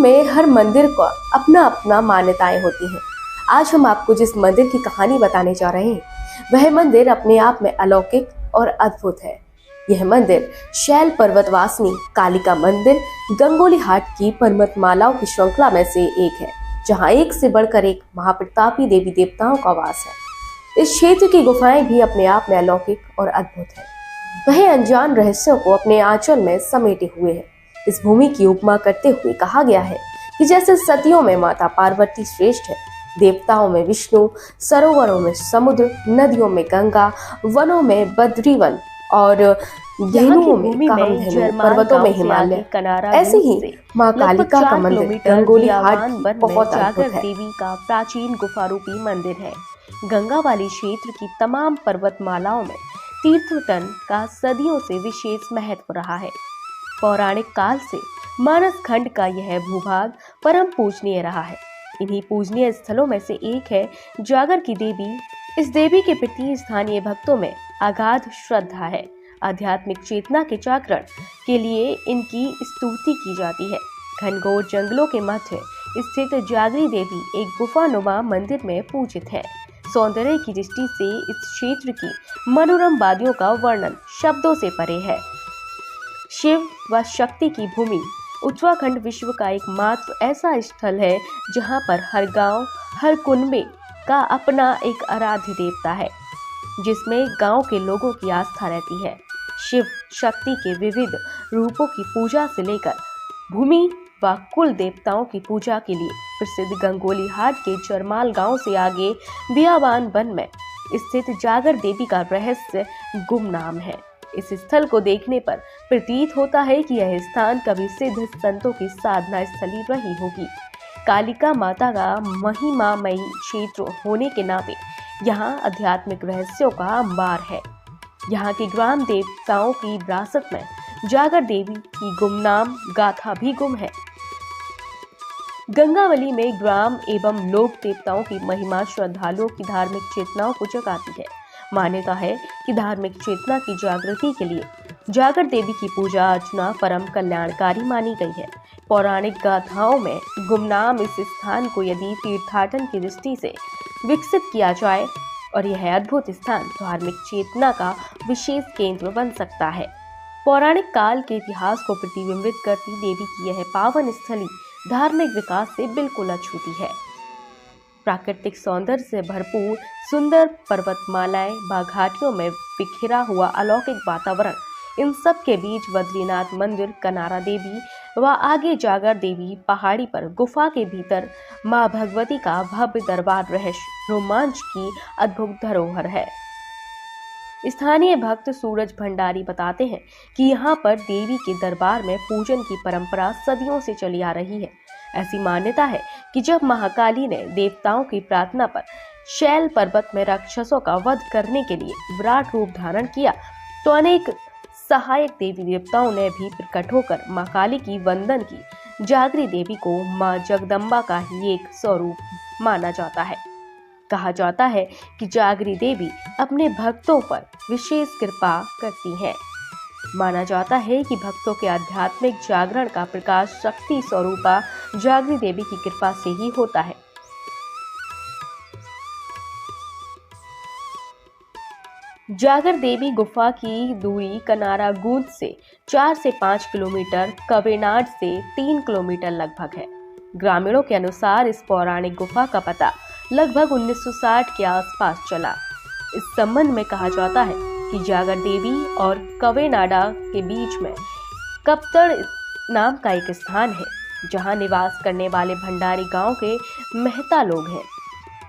में हर मंदिर का अपना अपना मान्यताएं होती हैं। आज हम आपको जिस मंदिर की कहानी बताने जा रहे हैं वह मंदिर अपने आप में अलौकिक और अद्भुत है। यह मंदिर शैल पर्वतवासिनी कालिका मंदिर गंगोली हाट की पर्वतमालाओं की श्रृंखला में से एक है, जहां एक से बढ़कर एक महाप्रतापी देवी देवताओं का वास है। इस क्षेत्र की गुफाएं भी अपने आप में अलौकिक और अद्भुत है। वह अनजान रहस्यों को अपने आंचल में समेटे हुए है। इस भूमि की उपमा करते हुए कहा गया है कि जैसे सतियों में माता पार्वती श्रेष्ठ है, देवताओं में विष्णु, सरोवरों में समुद्र, नदियों में गंगा, वनों में बद्रीवन और धेनुओं में कामधेनु, पर्वतों में हिमालय, ऐसे ही माँ कालिका का मंदिर गंगोली हाट बहुत अद्भुत है। देवी का प्राचीन गुफा रूपी मंदिर है। गंगा वाली क्षेत्र की तमाम पर्वतमालाओं में तीर्थटन का सदियों से विशेष महत्व रहा है। पौराणिक काल से मानस खंड का यह भूभाग परम पूजनीय रहा है। इन्हीं पूजनीय स्थलों में से एक है जागर की देवी। इस देवी के प्रति स्थानीय भक्तों में अगाध श्रद्धा है। आध्यात्मिक चेतना के जागरण के लिए इनकी स्तुति की जाती है। घनघोर जंगलों के मध्य स्थित जागरी देवी एक गुफानुमा मंदिर में पूजित है। सौंदर्य की दृष्टि से इस क्षेत्र की मनोरम वादियों का वर्णन शब्दों से परे है। शिव व शक्ति की भूमि उत्तराखंड विश्व का एकमात्र ऐसा स्थल है जहां पर हर गांव, हर कुनबे का अपना एक आराध्य देवता है, जिसमें गांव के लोगों की आस्था रहती है। शिव शक्ति के विविध रूपों की पूजा से लेकर भूमि व कुल देवताओं की पूजा के लिए प्रसिद्ध गंगोली हाट के चरमाल गांव से आगे बियाबान वन में स्थित जागर देवी का रहस्य गुमनाम है। इस स्थल को देखने पर प्रतीत होता है कि यह स्थान कभी सिद्ध संतों की साधना स्थली रही होगी। कालिका माता का महिमामयी क्षेत्र होने के नाते यहाँ आध्यात्मिक रहस्यों का अंबार है। यहाँ के ग्राम देवताओं की विरासत में जागर देवी की गुमनाम गाथा भी गुम है। गंगावली में ग्राम एवं लोक देवताओं की महिमा श्रद्धालुओं की धार्मिक चेतनाओं को जगाती है। मान्यता है कि धार्मिक चेतना की जागृति के लिए जागर देवी की पूजा अर्चना परम कल्याणकारी मानी गई है। पौराणिक गाथाओं में गुमनाम इस स्थान को यदि तीर्थाटन की दृष्टि से विकसित किया जाए और यह अद्भुत स्थान धार्मिक चेतना का विशेष केंद्र बन सकता है। पौराणिक काल के इतिहास को प्रतिबिंबित करती देवी की यह पावन स्थली धार्मिक विकास से बिल्कुल अछूती है। प्राकृतिक सौंदर्य से भरपूर सुंदर पर्वतमालाएं व घाटियों में बिखरा हुआ अलौकिक वातावरण, इन सब के बीच बद्रीनाथ मंदिर, कनारा देवी व आगे जागर देवी पहाड़ी पर गुफा के भीतर मां भगवती का भव्य दरबार रहस्य रोमांच की अद्भुत धरोहर है। स्थानीय भक्त सूरज भंडारी बताते हैं कि यहाँ पर देवी के दरबार में पूजन की परंपरा सदियों से चली आ रही है। ऐसी मान्यता है कि जब महाकाली ने देवताओं की प्रार्थना पर शैल पर्वत में राक्षसों का वध करने के लिए विराट रूप धारण किया, तो अनेक सहायक देवी देवताओं ने भी प्रकट होकर मां काली की वंदन की। जागरी देवी को मां जगदम्बा का ही एक स्वरूप माना जाता है। कहा जाता है कि जागरी देवी अपने भक्तों पर विशेष कृपा करती हैं। माना जाता है कि भक्तों के आध्यात्मिक जागरण का प्रकाश शक्ति स्वरूपा जागरी देवी की कृपा से ही होता है। जागर देवी गुफा की दूरी कनारा गूंज से 4 से 5 किलोमीटर, कवेनाड से 3 किलोमीटर लगभग है। ग्रामीणों के अनुसार इस पौराणिक गुफा का पता लगभग 1960 के आसपास चला। इस संबंध में कहा जाता है कि जागर देवी और कवेनाडा के बीच में कप्तड़ नाम का एक स्थान है, जहां निवास करने वाले भंडारी गांव के मेहता लोग हैं।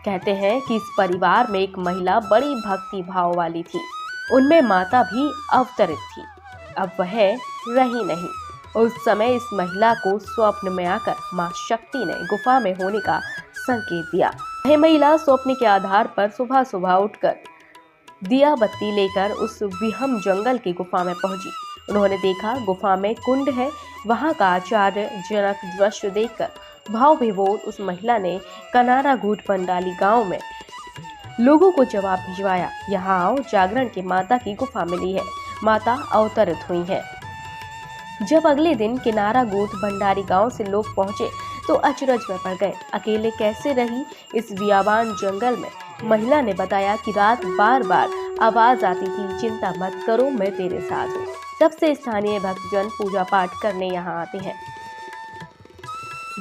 कहते हैं कि इस परिवार में एक महिला बड़ी भक्ति भाव वाली थी। उनमें माता भी अवतरित थी। अब वह रही नहीं। उस समय इस महिला को स्वप्न में आकर मां शक्ति ने गुफा में होने का संकेत दिया। यह महिला स्वप्न के आधार पर सुबह सुबह उठकर दिया बत्ती लेकर उस विहम जंगल की गुफा में पहुंची। उन्होंने देखा गुफा में कुंड है। वहां का आश्चर्यजनक दृश्य देखकर भाव विभोर उस महिला ने कनारा घूट पंडाली गांव में लोगों को जवाब भिजवाया, यहाँ आओ, जागरण की माता की गुफा मिली है, माता अवतरित हुई है। जब अगले दिन किनारा गोठ भंडारी गांव से लोग पहुंचे तो अचरज में पड़ गए। अकेले कैसे रही इस बियाबान जंगल में? महिला ने बताया कि रात बार बार आवाज आती थी, चिंता मत करो, मैं तेरे साथ हूँ। तब से स्थानीय भक्तजन पूजा पाठ करने यहाँ आते हैं।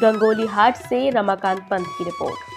गंगोली हाट से रमाकांत पंत की रिपोर्ट।